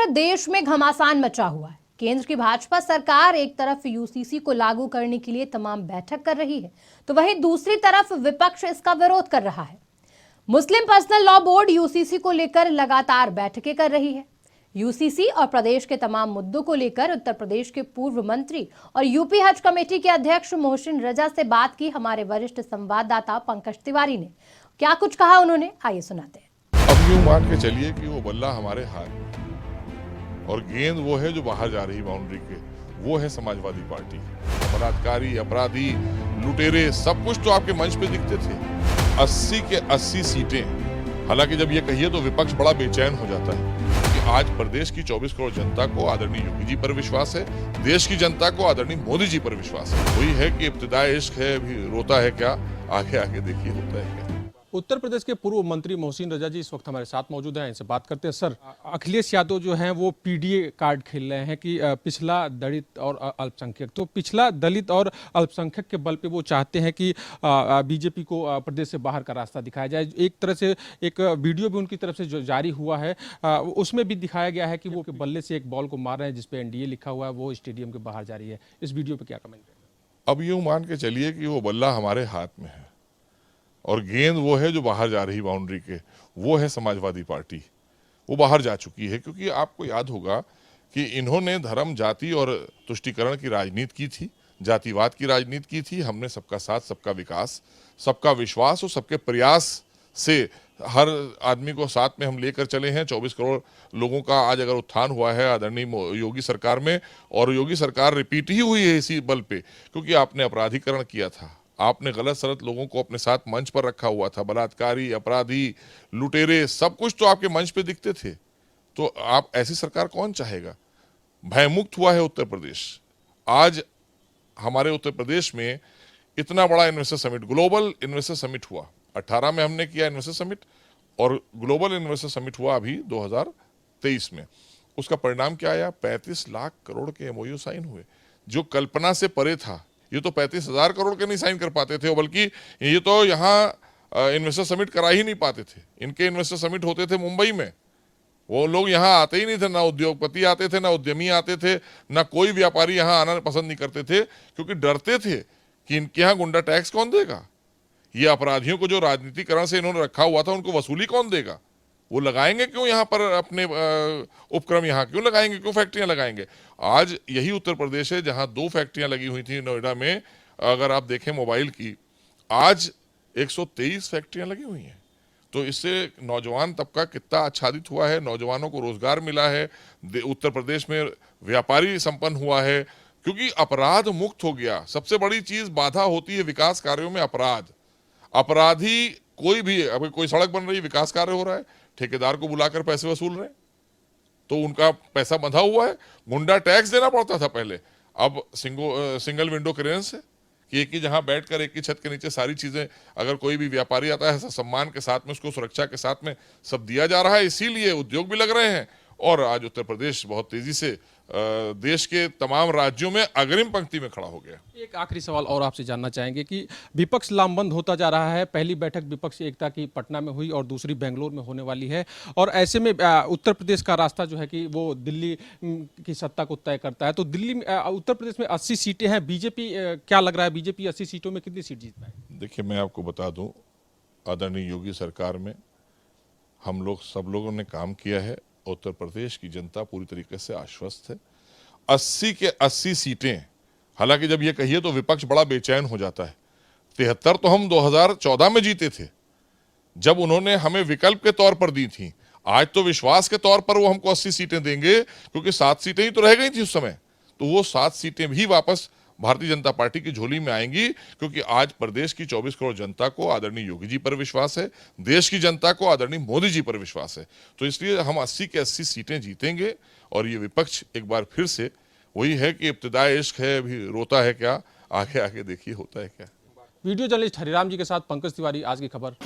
देश में घमासान मचा हुआ है। केंद्र की भाजपा सरकार एक तरफ यूसीसी को लागू करने के लिए तमाम बैठक कर रही है, तो वहीं दूसरी तरफ विपक्ष इसका विरोध कर रहा है। मुस्लिम पर्सनल लॉ बोर्ड यूसीसी को लेकर लगातार बैठकें कर रही है। यूसीसी और प्रदेश के तमाम मुद्दों को लेकर उत्तर प्रदेश के पूर्व मंत्री और यूपी हज कमेटी के अध्यक्ष मोहसिन रजा से बात की हमारे वरिष्ठ संवाददाता पंकज तिवारी ने। क्या कुछ कहा उन्होंने, आइए सुनाते हैं। अब यूं मान के चलिए कि वो बल्ला हमारे हाथ में और गेंद वो है जो बाहर जा रही बाउंड्री के, वो है समाजवादी पार्टी। बलात्कारी, अपराधी, लुटेरे सब कुछ तो आपके मंच पे दिखते थे। 80 के 80 सीटें। हालांकि जब ये कहिए तो विपक्ष बड़ा बेचैन हो जाता है कि आज प्रदेश की 24 करोड़ जनता को आदरणीय योगी जी पर विश्वास है, देश की जनता को आदरणीय मोदी जी पर विश्वास है। वही है कि इब्तिदाए इश्क है, अभी रोता है क्या, आगे आगे देखिए होता है क्या। उत्तर प्रदेश के पूर्व मंत्री मोहसिन रजा जी इस वक्त हमारे साथ मौजूद हैं, इनसे बात करते हैं। सर, अखिलेश यादव जो हैं वो पीडीए कार्ड खेल रहे हैं कि पिछला दलित और अल्पसंख्यक, तो पिछला दलित और अल्पसंख्यक के बल पे वो चाहते हैं कि बीजेपी को प्रदेश से बाहर का रास्ता दिखाया जाए। एक तरह से एक वीडियो भी उनकी तरफ से जो जारी हुआ है उसमें भी दिखाया गया है कि वो बल्ले से एक बॉल को मार रहे हैं जिसपे एनडीए लिखा हुआ है, वो स्टेडियम के बाहर जा रही है। इस वीडियो पे क्या कमेंट करें? अब यूं मान के चलिए कि वो बल्ला हमारे हाथ में है और गेंद वो है जो बाहर जा रही बाउंड्री के, वो है समाजवादी पार्टी। वो बाहर जा चुकी है क्योंकि आपको याद होगा कि इन्होंने धर्म, जाति और तुष्टीकरण की राजनीति की थी, जातिवाद की राजनीति की थी। हमने सबका साथ, सबका विकास, सबका विश्वास और सबके प्रयास से हर आदमी को साथ में हम लेकर चले हैं। 24 करोड़ लोगों का आज अगर उत्थान हुआ है आदरणीय योगी सरकार में, और योगी सरकार रिपीट ही हुई है इसी बल पे, क्योंकि आपने अपराधीकरण किया था, आपने गलत सलत लोगों को अपने साथ मंच पर रखा हुआ था। बलात्कारी, अपराधी, लुटेरे सब कुछ तो आपके मंच पे दिखते थे। तो आप ऐसी सरकार कौन चाहेगा? भयमुक्त हुआ है उत्तर प्रदेश। आज हमारे उत्तर प्रदेश में इतना बड़ा investor summit, global investor summit हुआ। 18 में हमने किया इन्वेस्टर समिट और ग्लोबल इन्वेस्टर समिट हुआ अभी 2023 में। उसका परिणाम क्या आया? 35 लाख करोड़ के एमओयू साइन हुए, जो कल्पना से परे था। ये तो 35,000 करोड़ के नहीं साइन कर पाते थे, बल्कि ये तो यहाँ इन्वेस्टर समिट करा ही नहीं पाते थे। इनके इन्वेस्टर समिट होते थे मुंबई में, वो लोग यहाँ आते ही नहीं थे। ना उद्योगपति आते थे, ना उद्यमी आते थे, ना कोई व्यापारी यहाँ आना पसंद नहीं करते थे, क्योंकि डरते थे कि इनके यहाँ गुंडा टैक्स कौन देगा, ये अपराधियों को जो राजनीतिकरण से इन्होंने रखा हुआ था उनको वसूली कौन देगा, वो लगाएंगे क्यों यहाँ पर अपने उपक्रम, यहाँ क्यों लगाएंगे, क्यों फैक्ट्रियां लगाएंगे। आज यही उत्तर प्रदेश है जहाँ 2 फैक्ट्रियां लगी हुई थी नोएडा में। अगर आप देखें मोबाइल की, आज 123 फैक्ट्रियां लगी हुई हैं। तो इससे नौजवान तबका कितना आच्छादित हुआ है, नौजवानों को रोजगार मिला है, उत्तर प्रदेश में व्यापारी संपन्न हुआ है, क्योंकि अपराध मुक्त हो गया। सबसे बड़ी चीज बाधा होती है विकास कार्यों में अपराध। अपराधी कोई भी, अभी कोई सड़क बन रही है, विकास कार्य हो रहा है, ठेकेदार को बुलाकर पैसे वसूल रहे हैं, तो उनका पैसा बंधा हुआ है। गुंडा टैक्स देना पड़ता था पहले, अब सिंगल विंडो क्लियरेंस है कि एक ही जहां बैठकर एक ही छत के नीचे सारी चीजें, अगर कोई भी व्यापारी आता है सम्मान के साथ में, उसको सुरक्षा के साथ में सब दिया जा रहा है। इसीलिए उद्योग भी लग रहे हैं और आज उत्तर प्रदेश बहुत तेजी से देश के तमाम राज्यों में अग्रिम पंक्ति में खड़ा हो गया। एक आखिरी सवाल और आपसे जानना चाहेंगे कि विपक्ष लामबंद होता जा रहा है। पहली बैठक विपक्ष एकता की पटना में हुई और दूसरी बेंगलोर में होने वाली है, और ऐसे में उत्तर प्रदेश का रास्ता जो है कि वो दिल्ली की सत्ता को तय करता है। तो दिल्ली में, उत्तर प्रदेश में 80 सीटें हैं। बीजेपी, क्या लग रहा है बीजेपी 80 सीटों में कितनी सीट जीत पाएगी? देखिए, मैं आपको बता दूं, आदरणीय योगी सरकार में हम लोग सब लोगों ने काम किया है। उत्तर प्रदेश की जनता पूरी तरीके से आश्वस्त है। 80 के 80 सीटें। हालांकि जब ये कहिए तो विपक्ष बड़ा बेचैन हो जाता है। 73 तो हम 2014 में जीते थे, जब उन्होंने हमें विकल्प के तौर पर दी थी। आज तो विश्वास के तौर पर वो हमको 80 सीटें देंगे, क्योंकि 7 सीटें ही तो रह गई थी उस समय। तो वो 7 सीटें भी वापस भारतीय जनता पार्टी की झोली में आएंगी, क्योंकि आज प्रदेश की 24 करोड़ जनता को आदरणीय योगी जी पर विश्वास है, देश की जनता को आदरणीय मोदी जी पर विश्वास है। तो इसलिए हम 80 के 80 सीटें जीतेंगे। और ये विपक्ष एक बार फिर से वही है कि इब्तिदाए इश्क है, अभी रोता है क्या, आगे आगे देखिए होता है क्या। वीडियो जर्नलिस्ट हरिराम जी के साथ पंकज तिवारी, आज की खबर।